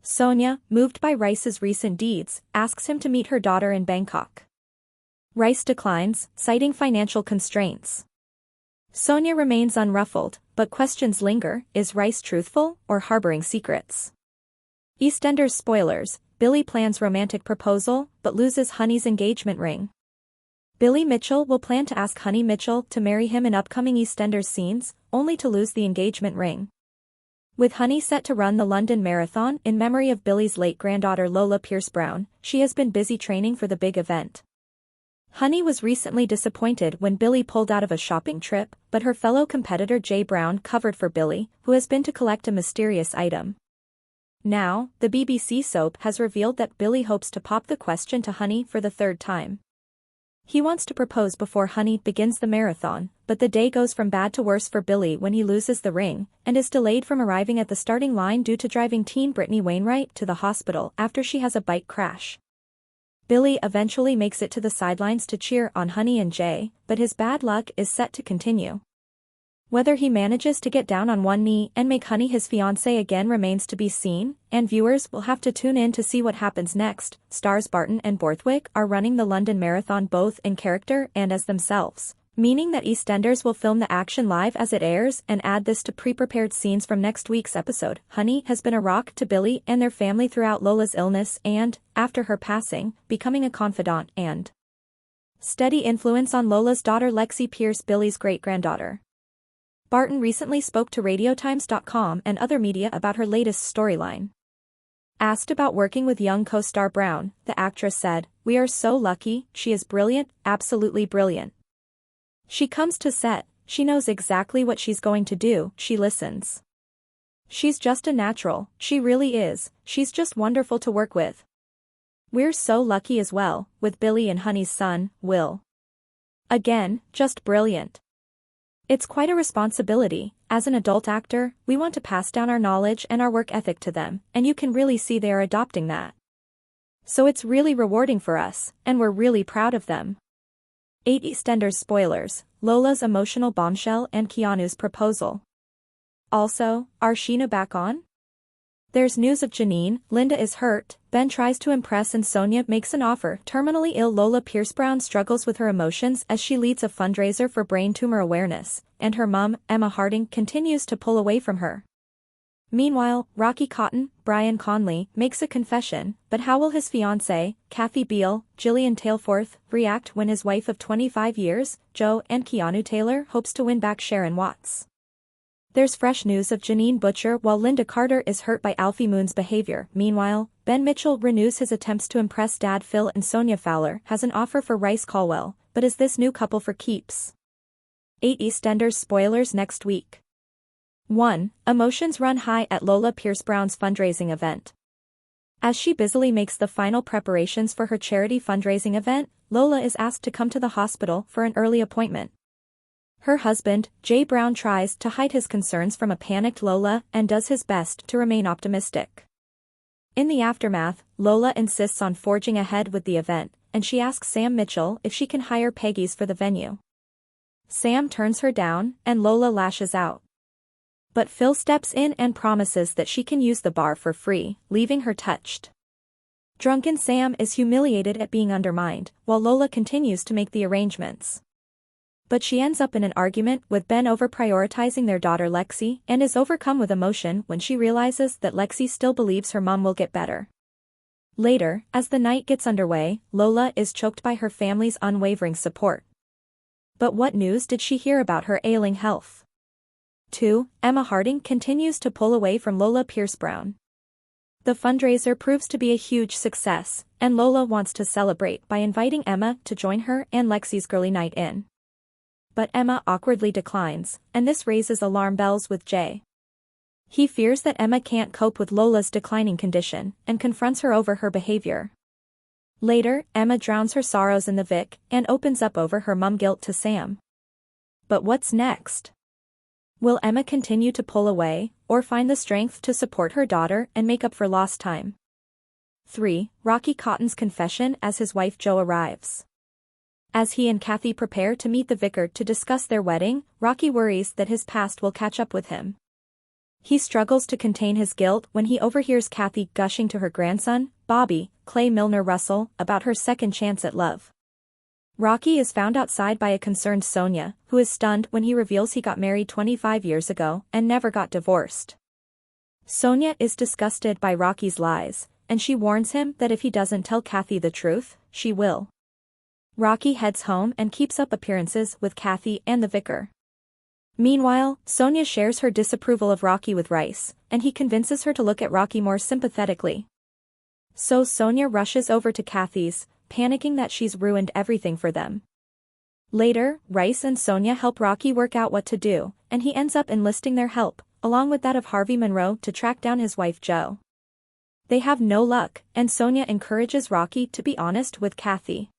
Sonia, moved by Reiss's recent deeds, asks him to meet her daughter in Bangkok. Reiss declines, citing financial constraints. Sonia remains unruffled, but questions linger: is Reiss truthful or harboring secrets? EastEnders spoilers: Billy plans romantic proposal, but loses Honey's engagement ring. Billy Mitchell will plan to ask Honey Mitchell to marry him in upcoming EastEnders scenes, only to lose the engagement ring. With Honey set to run the London Marathon in memory of Billy's late granddaughter Lola Pierce Brown, she has been busy training for the big event. Honey was recently disappointed when Billy pulled out of a shopping trip, but her fellow competitor Jay Brown covered for Billy, who has been to collect a mysterious item. Now, the BBC soap has revealed that Billy hopes to pop the question to Honey for the third time. He wants to propose before Honey begins the marathon, but the day goes from bad to worse for Billy when he loses the ring, and is delayed from arriving at the starting line due to driving teen Brittany Wainwright to the hospital after she has a bike crash. Billy eventually makes it to the sidelines to cheer on Honey and Jay, but his bad luck is set to continue. Whether he manages to get down on one knee and make Honey his fiancée again remains to be seen, and viewers will have to tune in to see what happens next. Stars Barton and Borthwick are running the London Marathon both in character and as themselves, meaning that EastEnders will film the action live as it airs and add this to pre-prepared scenes from next week's episode. Honey has been a rock to Billy and their family throughout Lola's illness and, after her passing, becoming a confidant and steady influence on Lola's daughter Lexi Pierce, Billy's great-granddaughter. Barton recently spoke to RadioTimes.com and other media about her latest storyline. Asked about working with young co-star Brown, the actress said, "We are so lucky, she is brilliant, absolutely brilliant. She comes to set, she knows exactly what she's going to do, she listens. She's just a natural, she really is, she's just wonderful to work with. We're so lucky as well, with Billy and Honey's son, Will. Again, just brilliant. It's quite a responsibility. As an adult actor, we want to pass down our knowledge and our work ethic to them, and you can really see they are adopting that. So it's really rewarding for us, and we're really proud of them." 8 EastEnders spoilers: Lola's emotional bombshell and Keanu's proposal. Also, are Sheena back on? There's news of Janine, Linda is hurt, Ben tries to impress and Sonia makes an offer. Terminally ill Lola Pierce Brown struggles with her emotions as she leads a fundraiser for brain tumor awareness, and her mum, Emma Harding, continues to pull away from her. Meanwhile, Rocky Cotton, Brian Conley, makes a confession, but how will his fiancée, Kathy Beale, Gillian Tailforth, react when his wife of 25 years, Jo and Keanu Taylor, hopes to win back Sharon Watts? There's fresh news of Janine Butcher while Linda Carter is hurt by Alfie Moon's behavior. Meanwhile, Ben Mitchell renews his attempts to impress Dad Phil and Sonia Fowler has an offer for Reiss Caldwell, but is this new couple for keeps? 8 EastEnders spoilers next week. 1. Emotions run high at Lola Pierce Brown's fundraising event. As she busily makes the final preparations for her charity fundraising event, Lola is asked to come to the hospital for an early appointment. Her husband, Jay Brown, tries to hide his concerns from a panicked Lola and does his best to remain optimistic. In the aftermath, Lola insists on forging ahead with the event, and she asks Sam Mitchell if she can hire Peggy's for the venue. Sam turns her down, and Lola lashes out. But Phil steps in and promises that she can use the bar for free, leaving her touched. Drunken Sam is humiliated at being undermined, while Lola continues to make the arrangements. But she ends up in an argument with Ben over prioritizing their daughter Lexi and is overcome with emotion when she realizes that Lexi still believes her mom will get better. Later, as the night gets underway, Lola is choked by her family's unwavering support. But what news did she hear about her ailing health? 2. Emma Harding continues to pull away from Lola Pierce Brown. The fundraiser proves to be a huge success, and Lola wants to celebrate by inviting Emma to join her and Lexi's girly night in. But Emma awkwardly declines, and this raises alarm bells with Jay. He fears that Emma can't cope with Lola's declining condition, and confronts her over her behavior. Later, Emma drowns her sorrows in the Vic, and opens up over her mum guilt to Sam. But what's next? Will Emma continue to pull away, or find the strength to support her daughter and make up for lost time? 3. Rocky Cotton's confession as his wife Jo arrives. As he and Kathy prepare to meet the vicar to discuss their wedding, Rocky worries that his past will catch up with him. He struggles to contain his guilt when he overhears Kathy gushing to her grandson, Bobby, Clay Milner Russell, about her second chance at love. Rocky is found outside by a concerned Sonia, who is stunned when he reveals he got married 25 years ago and never got divorced. Sonia is disgusted by Rocky's lies, and she warns him that if he doesn't tell Kathy the truth, she will. Rocky heads home and keeps up appearances with Kathy and the vicar. Meanwhile, Sonia shares her disapproval of Rocky with Reiss, and he convinces her to look at Rocky more sympathetically. So Sonia rushes over to Kathy's, panicking that she's ruined everything for them. Later, Reiss and Sonia help Rocky work out what to do, and he ends up enlisting their help, along with that of Harvey Monroe, to track down his wife Jo. They have no luck, and Sonia encourages Rocky to be honest with Kathy.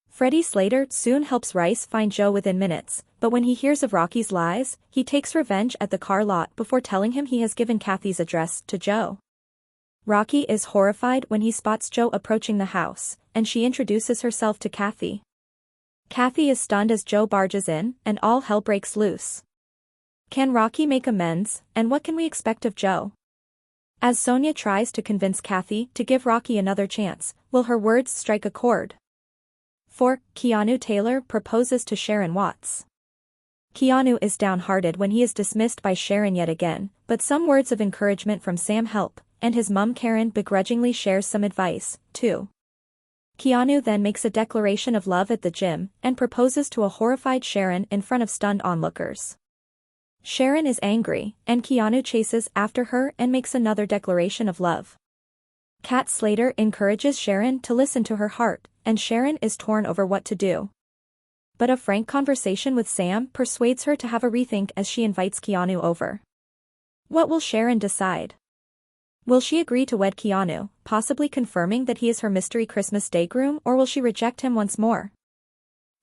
Freddie Slater soon helps Reiss find Jo within minutes, but when he hears of Rocky's lies, he takes revenge at the car lot before telling him he has given Kathy's address to Jo. Rocky is horrified when he spots Jo approaching the house, and she introduces herself to Kathy. Kathy is stunned as Jo barges in, and all hell breaks loose. Can Rocky make amends, and what can we expect of Jo? As Sonia tries to convince Kathy to give Rocky another chance, will her words strike a chord? 4. Keanu Taylor proposes to Sharon Watts. Keanu is downhearted when he is dismissed by Sharon yet again, but some words of encouragement from Sam help, and his mum Karen begrudgingly shares some advice, too. Keanu then makes a declaration of love at the gym, and proposes to a horrified Sharon in front of stunned onlookers. Sharon is angry, and Keanu chases after her and makes another declaration of love. Kat Slater encourages Sharon to listen to her heart, and Sharon is torn over what to do. But a frank conversation with Sam persuades her to have a rethink as she invites Keanu over. What will Sharon decide? Will she agree to wed Keanu, possibly confirming that he is her mystery Christmas Day groom, or will she reject him once more?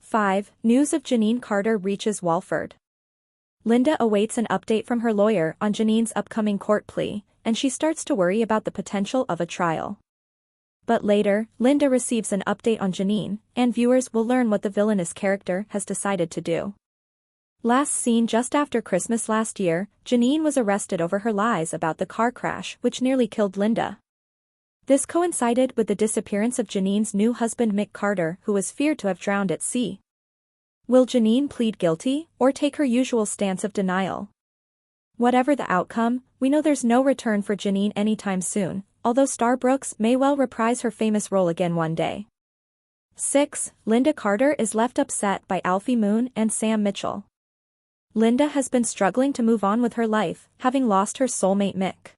5. News of Janine Carter reaches Walford. Linda awaits an update from her lawyer on Janine's upcoming court plea, and she starts to worry about the potential of a trial. But later, Linda receives an update on Janine, and viewers will learn what the villainous character has decided to do. Last seen just after Christmas last year, Janine was arrested over her lies about the car crash which nearly killed Linda. This coincided with the disappearance of Janine's new husband Mick Carter, who was feared to have drowned at sea. Will Janine plead guilty, or take her usual stance of denial? Whatever the outcome, we know there's no return for Janine anytime soon, although Star Brooks may well reprise her famous role again one day. 6. Linda Carter is left upset by Alfie Moon and Sam Mitchell. Linda has been struggling to move on with her life, having lost her soulmate Mick.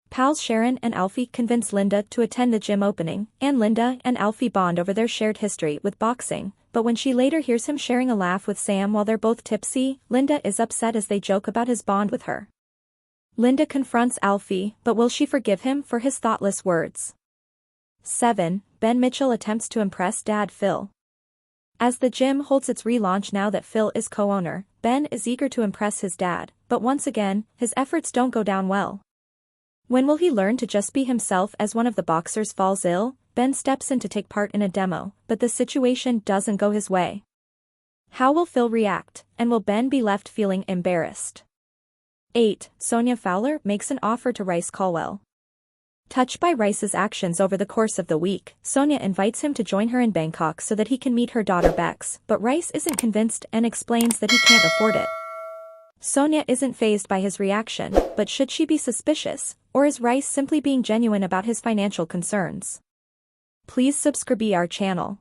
Pals Sharon and Alfie convince Linda to attend the gym opening, and Linda and Alfie bond over their shared history with boxing, but when she later hears him sharing a laugh with Sam while they're both tipsy, Linda is upset as they joke about his bond with her. Linda confronts Alfie, but will she forgive him for his thoughtless words? 7. Ben Mitchell attempts to impress dad Phil. As the gym holds its relaunch now that Phil is co-owner, Ben is eager to impress his dad, but once again, his efforts don't go down well. When will he learn to just be himself as one of the boxers falls ill? Ben steps in to take part in a demo, but the situation doesn't go his way. How will Phil react, and will Ben be left feeling embarrassed? 8. Sonia Fowler makes an offer to Reiss Caldwell. Touched by Reiss's actions over the course of the week, Sonia invites him to join her in Bangkok so that he can meet her daughter Bex, but Reiss isn't convinced and explains that he can't afford it. Sonia isn't fazed by his reaction, but should she be suspicious, or is Reiss simply being genuine about his financial concerns? Please subscribe our channel.